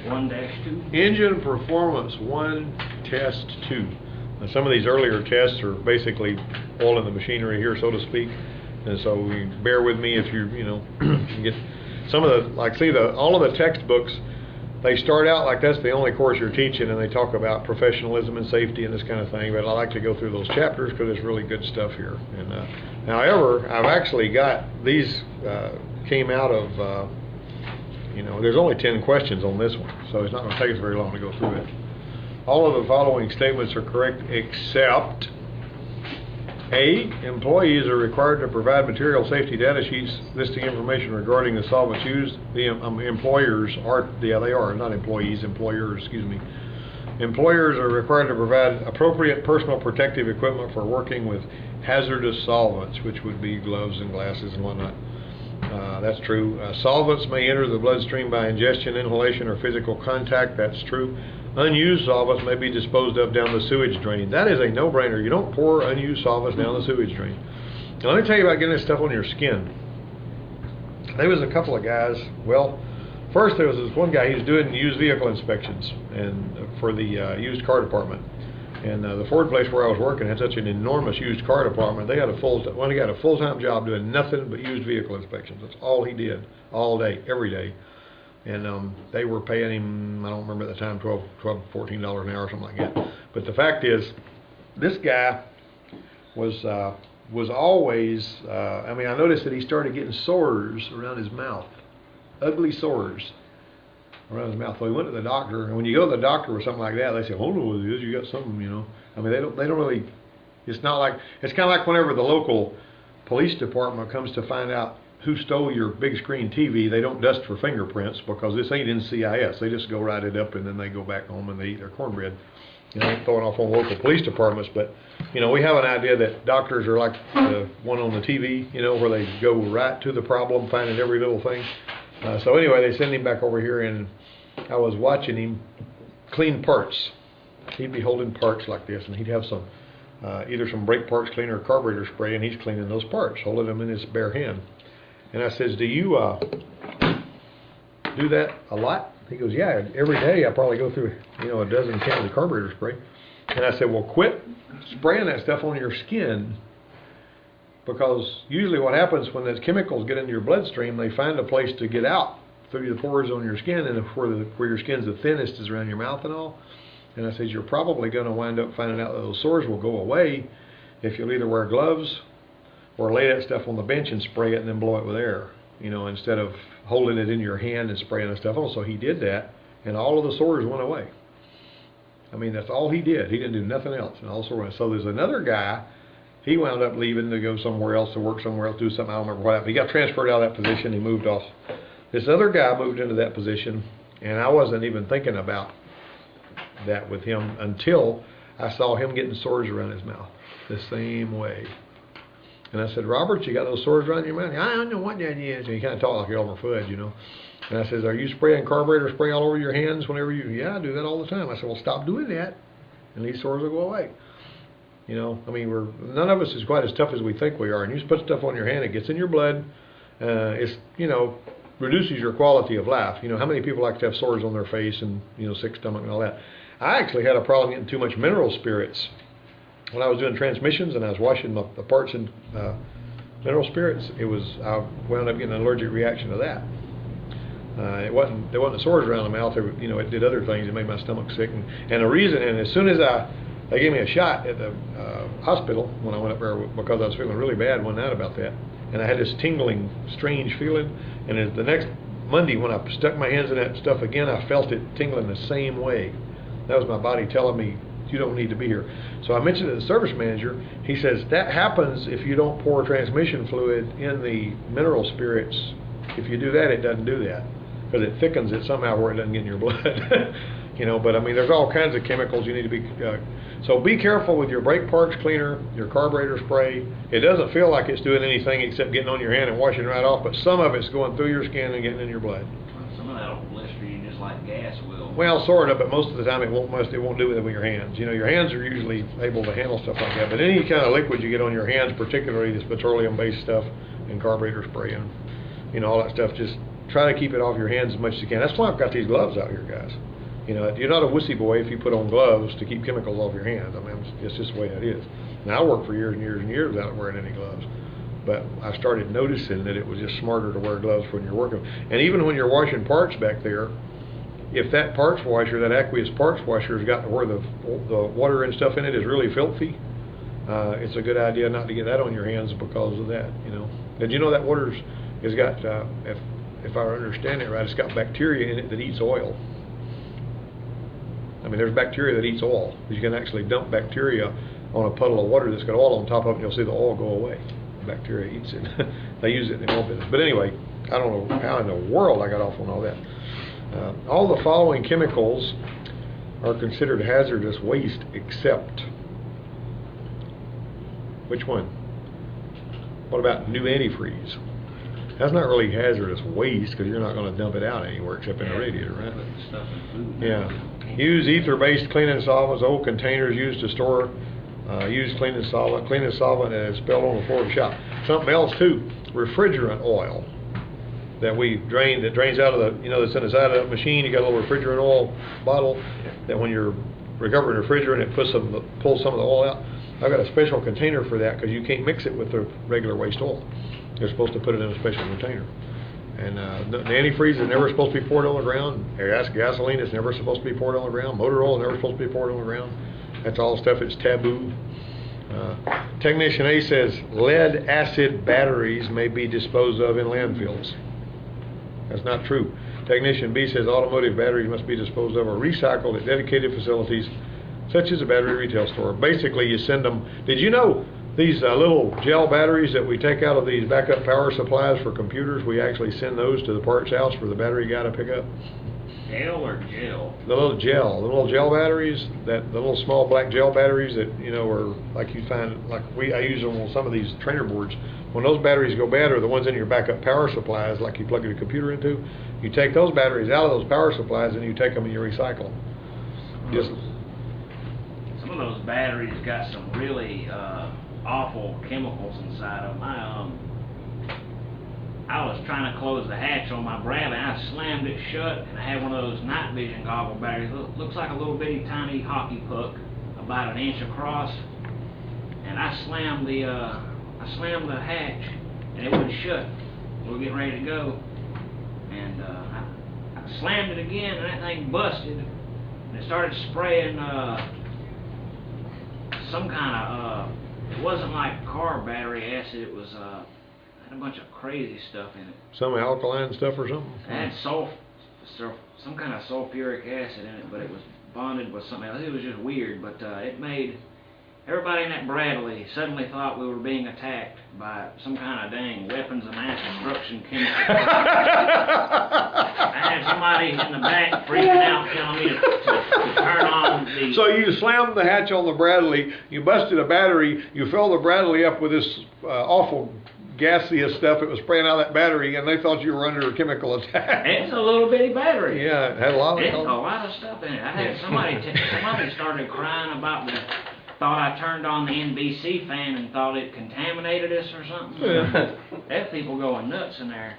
1-2. Engine Performance 1, Test 2. Now, some of these earlier tests are basically oiling the machinery here, so to speak. And so bear with me if you can get some of the, like, see, all of the textbooks, they start out like that's the only course you're teaching, and they talk about professionalism and safety and this kind of thing. But I like to go through those chapters because it's really good stuff here. And however, I've actually got these came out of there's only 10 questions on this one, so it's not going to take us very long to go through it. All of the following statements are correct except A. Employees are required to provide material safety data sheets listing information regarding the solvents used. The employers are, they are, not employees, employers, excuse me. Employers are required to provide appropriate personal protective equipment for working with hazardous solvents, which would be gloves and glasses and whatnot. That's true. Solvents may enter the bloodstream by ingestion, inhalation, or physical contact. That's true. Unused solvents may be disposed of down the sewage drain. That is a no-brainer. You don't pour unused solvents down the sewage drain. Now, let me tell you about getting this stuff on your skin. There was a couple of guys. Well, first there was this one guy. He was doing used vehicle inspections and for the used car department. And the Ford place where I was working had such an enormous used car department. They had a full-time job doing nothing but used vehicle inspections. That's all he did, all day, every day. And they were paying him, I don't remember at the time, $12, $14 an hour or something like that. But the fact is, this guy was always, I noticed that he started getting sores around his mouth, ugly sores around his mouth. So he went to the doctor, and when you go to the doctor or something like that, they say, "Oh no, it is. You got something, they don't really. It's not like, it's kind of like whenever the local police department comes to find out who stole your big screen TV, they don't dust for fingerprints because this ain't NCIS. They just go write it up and then they go back home and they eat their cornbread. Ain't throwing off on local police departments, but we have an idea that doctors are like the one on the TV, where they go right to the problem, finding every little thing. So anyway, they send him back over here, and I was watching him clean parts. He'd be holding parts like this, and he'd have some either some brake parts cleaner or carburetor spray, and he's cleaning those parts, holding them in his bare hand. And I says, "Do you do that a lot?" He goes, "Yeah, every day I probably go through a dozen cans of carburetor spray." And I said, "Well, quit spraying that stuff on your skin, because usually what happens when those chemicals get into your bloodstream, they find a place to get out through the pores on your skin, and where your skin's the thinnest is around your mouth and all." And I said, "You're probably going to wind up finding out that those sores will go away if you'll either wear gloves or lay that stuff on the bench and spray it and then blow it with air, instead of holding it in your hand and spraying the stuff on." So he did that, and all of the sores went away. That's all he did. He didn't do nothing else, and all the sores went. So there's another guy. He wound up leaving to go somewhere else, to work somewhere else, do something. I don't remember what happened. He got transferred out of that position. He moved off. This other guy moved into that position, and I wasn't even thinking about that with him until I saw him getting sores around his mouth the same way. And I said, "Robert, you got those sores around your mouth?" "I don't know what that is." And he kind of talked like Elmer Fudd, And I says, "Are you spraying carburetor spray all over your hands whenever you?" "Yeah, I do that all the time." I said, "Well, stop doing that, and these sores will go away." None of us is quite as tough as we think we are. And you just put stuff on your hand, it gets in your blood. It's reduces your quality of life. How many people like to have sores on their face and sick stomach and all that? I actually had a problem getting too much mineral spirits when I was doing transmissions, and I was washing the parts in mineral spirits. I wound up getting an allergic reaction to that. There wasn't the sores around the mouth. It did other things. It made my stomach sick, and the reason. And as soon as they gave me a shot at the hospital when I went up there, because I was feeling really bad one night about that, and I had this tingling, strange feeling. And the next Monday when I stuck my hands in that stuff again, I felt it tingling the same way. That was my body telling me, "You don't need to be here." So I mentioned it to the service manager. He says, "That happens if you don't pour transmission fluid in the mineral spirits. If you do that, it doesn't do that, because it thickens it somehow where it doesn't get in your blood." But there's all kinds of chemicals you need to be. So be careful with your brake parts cleaner, your carburetor spray. It doesn't feel like it's doing anything except getting on your hand and washing it right off, but some of it's going through your skin and getting in your blood. Some of that will blister you just like gas will. Well, sort of, but most of the time it won't do it with your hands. Your hands are usually able to handle stuff like that. But any kind of liquid you get on your hands, particularly this petroleum-based stuff and carburetor spray and all that stuff, just try to keep it off your hands as much as you can. That's why I've got these gloves out here, guys. You know, you're not a wussy boy if you put on gloves to keep chemicals off your hands. I mean, it's just the way it is. Now, I worked for years and years and years without wearing any gloves. But I started noticing that it was just smarter to wear gloves when you're working. And even when you're washing parts back there, if that parts washer, that aqueous parts washer, has got to where the water and stuff in it is really filthy, it's a good idea not to get that on your hands because of that. You know, did you know that water's has got, if I understand it right, it's got bacteria in it that eats oil. I mean, there's bacteria that eats oil. You can actually dump bacteria on a puddle of water that's got oil on top of it, and you'll see the oil go away. The bacteria eats it. They use it in the oil business. But anyway, I don't know how in the world I got off on all that. All the following chemicals are considered hazardous waste except, which one? What about new antifreeze? That's not really hazardous waste because you're not going to dump it out anywhere except in the radiator, right? Stuff in food. Yeah. Use ether-based cleaning solvents, old containers used to store used cleaning solvent. Cleaning solvent is spilled on the floor of the shop. Something else too, refrigerant oil that we drain, that drains out of the, you know, that's in the side of the machine. You got a little refrigerant oil bottle that when you're recovering refrigerant, it pulls some of the oil out. I've got a special container for that because you can't mix it with the regular waste oil. You're supposed to put it in a special container. And the antifreeze is never supposed to be poured on the ground. Gasoline is never supposed to be poured on the ground. Motor oil is never supposed to be poured on the ground. That's all stuff that's taboo. Technician A says lead acid batteries may be disposed of in landfills. That's not true. Technician B says automotive batteries must be disposed of or recycled at dedicated facilities such as a battery retail store. Basically, you send them. Did you know these little gel batteries that we take out of these backup power supplies for computers, we actually send those to the parts house for the battery guy to pick up? Gel or gel? The little gel batteries, the little small black gel batteries that, you know, are like you find, like I use them on some of these trainer boards. When those batteries go bad, or the ones in your backup power supplies, like you plug your computer into, you take those batteries out of those power supplies and you take them and you recycle them. Just some of those batteries got some really awful chemicals inside of them. I was trying to close the hatch on my Bradley, and I slammed it shut, and I had one of those night vision goggle batteries. Looks like a little bitty tiny hockey puck, about 1 inch across. And I slammed the hatch, and it wouldn't shut. We were getting ready to go, and I slammed it again, and that thing busted, and it started spraying some kind of it wasn't like car battery acid. It was had a bunch of crazy stuff in it. some alkaline stuff or something? It had some kind of sulfuric acid in it, but it was bonded with something else. It was just weird, but it made everybody in that Bradley suddenly thought we were being attacked by some kind of dang weapons of mass destruction chemical. I had somebody in the back freaking out telling me to turn on the... So you slammed the hatch on the Bradley, you busted a battery, you filled the Bradley up with this awful gaseous stuff that was spraying out of that battery, and they thought you were under a chemical attack. It's a little bitty battery. Yeah, it had a lot of stuff in it. I had somebody started crying about thought I turned on the NBC fan and thought it contaminated us or something. That people going nuts in there.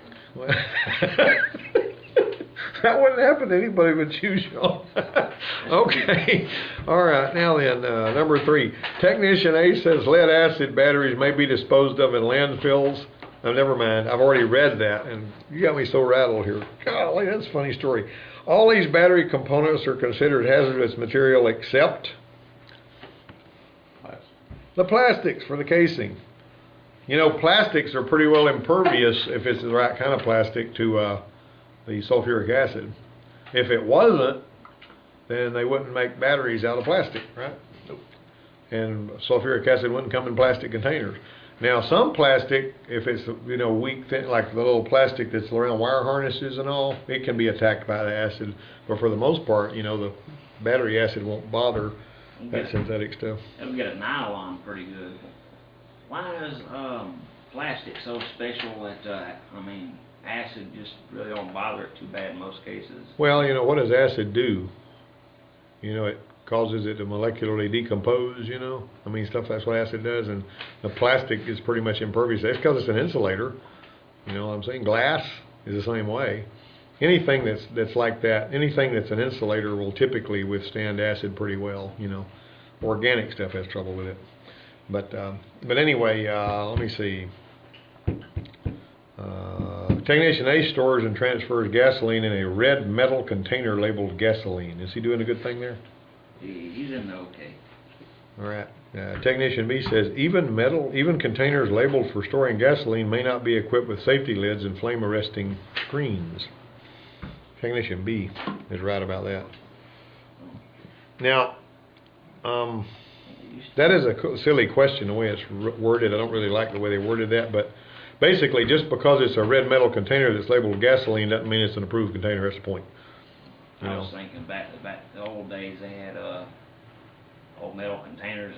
That wouldn't happen to anybody but you, Sean. Okay. All right. Now then, number 3. Technician A says lead acid batteries may be disposed of in landfills. Oh, never mind. I've already read that, and you got me so rattled here. Golly, that's a funny story. All these battery components are considered hazardous material except the plastics for the casing. You know, plastics are pretty well impervious if it's the right kind of plastic to the sulfuric acid. If it wasn't, then they wouldn't make batteries out of plastic, right? Nope. And sulfuric acid wouldn't come in plastic containers. Now, some plastic, if it's, you know, weak, thin, like the little plastic that's around wire harnesses and all, it can be attacked by the acid. But for the most part, you know, the battery acid won't bother that synthetic stuff. It'll get a nylon pretty good. Why is plastic so special that, acid just really don't bother it too bad in most cases? Well, you know, what does acid do? You know, it causes it to molecularly decompose, you know. I mean, that's what acid does, and the plastic is pretty much impervious. That's because it's an insulator. You know what I'm saying? Glass, is the same way. Anything that's like that, anything that's an insulator will typically withstand acid pretty well. You know, organic stuff has trouble with it. But anyway, let me see. Technician A stores and transfers gasoline in a red metal container labeled gasoline. Is he doing a good thing there? He's in the okay. All right. Technician B says even containers labeled for storing gasoline may not be equipped with safety lids and flame arresting screens. Technician B is right about that. Now, that is a silly question the way it's worded. I don't really like the way they worded that, but basically, just because it's a red metal container that's labeled gasoline doesn't mean it's an approved container. That's the point. I was thinking back the old days, they had old metal containers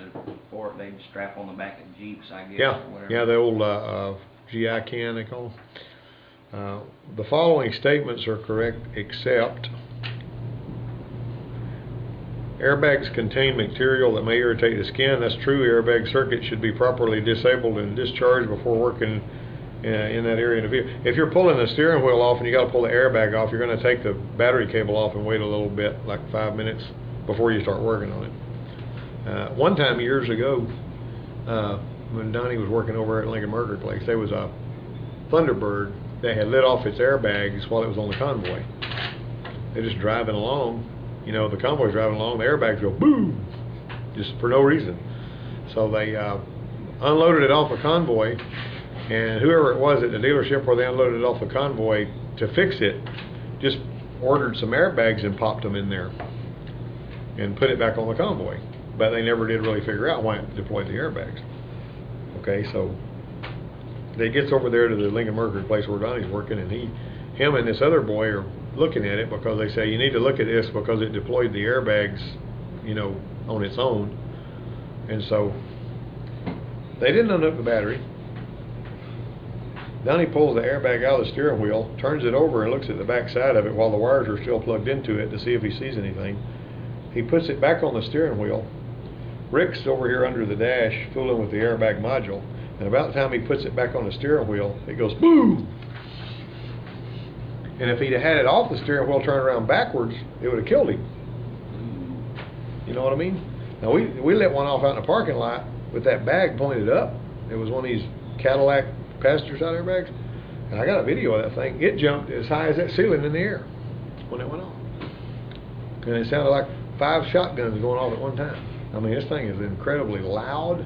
for it. They'd strap on the back of Jeeps, I guess. Yeah, or whatever. yeah, the old GI can they call them. The following statements are correct except airbags contain material that may irritate the skin. That's true. Airbag circuits should be properly disabled and discharged before working in that area in the vehicle. If you're pulling the steering wheel off and you got to pull the airbag off, you're going to take the battery cable off and wait a little bit, like 5 minutes, before you start working on it. One time years ago, when Donnie was working over at Lincoln Mercury Place, there was a Thunderbird that had lit off its airbags while it was on the convoy. They're just driving along. You know, the convoy's driving along, the airbags go boom, just for no reason. So they unloaded it off the convoy, and whoever it was at the dealership where they unloaded it off the convoy to fix it, just ordered some airbags and popped them in there and put it back on the convoy. But they never did really figure out why it deployed the airbags. Okay, so they gets over there to the Lincoln Mercury Place where Donnie's working, and him and this other boy are looking at it because they say you need to look at this because it deployed the airbags, you know, on its own. And so they didn't unhook the battery. Donnie pulls the airbag out of the steering wheel, turns it over and looks at the back side of it while the wires are still plugged into it to see if he sees anything. He puts it back on the steering wheel. Rick's over here under the dash fooling with the airbag module, and about the time he puts it back on the steering wheel, it goes boom. And if he'd had it off the steering wheel turned around backwards, it would have killed him. You know what I mean? Now we let one off out in the parking lot with that bag pointed up. It was one of these Cadillac passenger side airbags, and I got a video of that thing. It jumped as high as that ceiling in the air when it went off, and it sounded like 5 shotguns going off at one time. I mean, this thing is incredibly loud,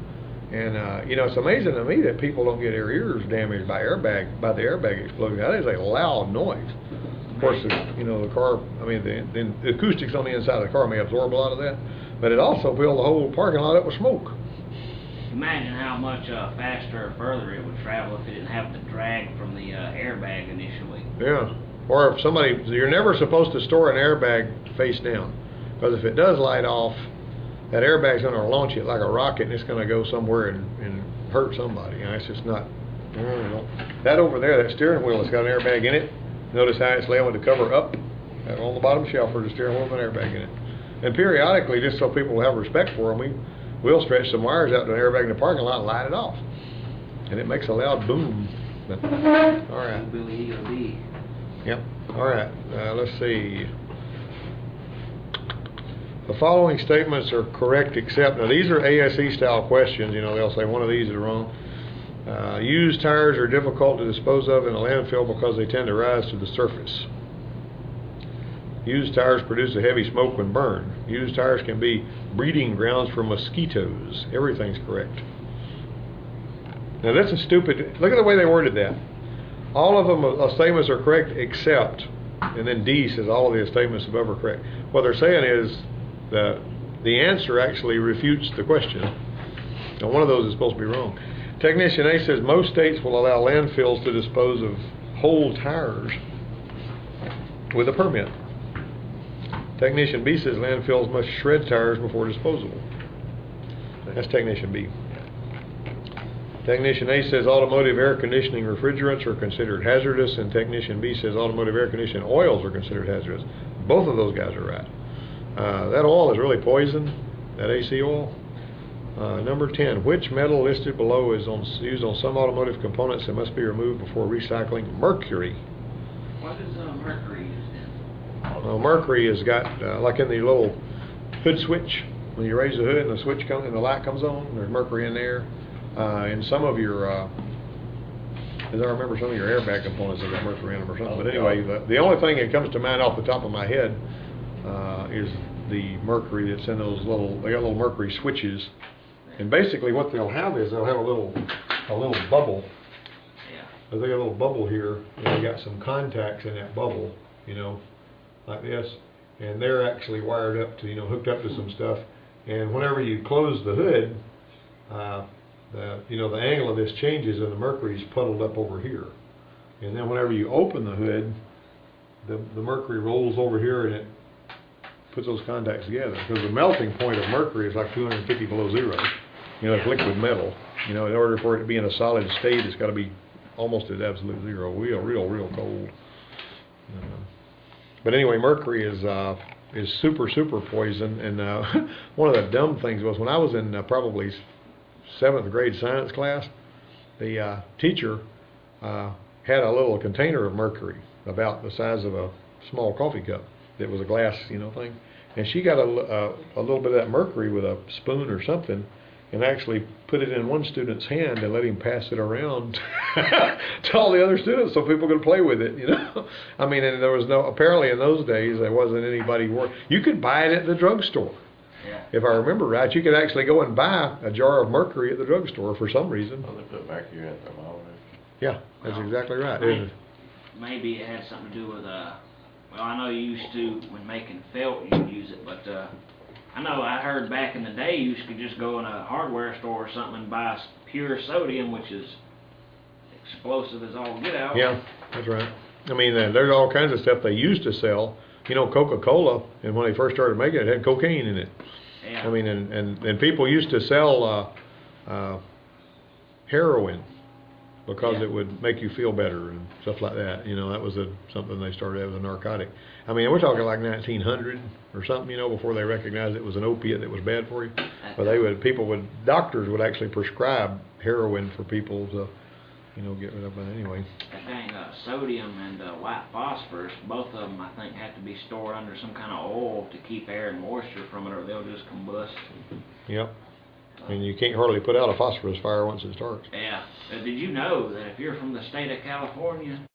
and you know, it's amazing to me that people don't get their ears damaged by the airbag exploding. That is a loud noise. Of course, you know, the car, I mean, the acoustics on the inside of the car may absorb a lot of that, but it also filled the whole parking lot up with smoke. Imagine how much faster or further it would travel if it didn't have the drag from the airbag initially. Yeah, or if somebody, you're never supposed to store an airbag face down, because if it does light off, that airbag's going to launch it like a rocket, and it's going to go somewhere and hurt somebody. You know, it's just not. That over there, that steering wheel has got an airbag in it. Notice how it's laying with the cover up on the bottom shelf where the steering wheel with an airbag in it. And periodically, just so people will have respect for them, we'll stretch some wires out to an airbag in the parking lot and light it off. And it makes a loud boom. But, all right. Billy E.O.D. Yep. All right. Let's see. The following statements are correct except, now these are ASE style questions, you know, they'll say one of these is wrong. Used tires are difficult to dispose of in a landfill because they tend to rise to the surface. Used tires produce a heavy smoke when burned. Used tires can be breeding grounds for mosquitoes. Everything's correct. Now that's a stupid, look at the way they worded that. All of them statements are correct except, and then D says all of the statements above are correct. What they're saying is the answer actually refutes the question. Now one of those is supposed to be wrong. Technician A says most states will allow landfills to dispose of whole tires with a permit. Technician B says landfills must shred tires before disposal. That's Technician B. Technician A says automotive air conditioning refrigerants are considered hazardous, and Technician B says automotive air conditioning oils are considered hazardous. Both of those guys are right. That oil is really poison, that AC oil. Number 10, which metal listed below is used on some automotive components that must be removed before recycling? Mercury. What is mercury used in? Well, mercury has got, like in the little hood switch, when you raise the hood and the switch comes and the light comes on, there's mercury in there. In some of your, as I remember, some of your airbag components have got mercury in them or something. But anyway, the only thing that comes to mind off the top of my head is the mercury that's in those little, they got little mercury switches. And basically what they'll have is they'll have a little bubble. They got a little bubble here, and they got some contacts in that bubble, you know, like this, and they're actually wired up to, you know, hooked up to some stuff. And whenever you close the hood, the angle of this changes, and the mercury's puddled up over here. And then whenever you open the hood, the mercury rolls over here, and it puts those contacts together. Because the melting point of mercury is like 250 below zero. You know, it's liquid metal. You know, in order for it to be in a solid state, it's got to be almost at absolute zero, real cold. But anyway, mercury is super poison. And one of the dumb things was when I was in probably 7th grade science class, the teacher had a little container of mercury about the size of a small coffee cup. It was a glass, you know, thing. And she got a little bit of that mercury with a spoon or something, and actually put it in one student's hand and let him pass it around to all the other students so people could play with it, you know. I mean, and there was apparently in those days, there wasn't anybody you could buy it at the drugstore. Yeah. If I remember right, you could actually go and buy a jar of mercury at the drugstore for some reason. Well, they put mercury in them always. Yeah, that's exactly right. Maybe it had something to do with, well, I know you used to, when making felt, you'd use it, but I know I heard back in the day you could just go in a hardware store or something and buy pure sodium, which is explosive as all get out. Yeah, that's right. I mean, there's all kinds of stuff they used to sell. You know, Coca-Cola, and when they first started making it, it had cocaine in it. Yeah. I mean, and people used to sell heroin because it would make you feel better and stuff like that. You know, that was something they started as a narcotic. I mean, we're talking like 1900 or something, you know, before they recognized it was an opiate that was bad for you. But doctors would actually prescribe heroin for people to, you know, get rid of it anyway. That dang sodium and white phosphorus, both of them I think have to be stored under some kind of oil to keep air and moisture from it, or they'll just combust. Yep. And you can't hardly put out a phosphorus fire once it starts. Yeah. Did you know that if you're from the state of California,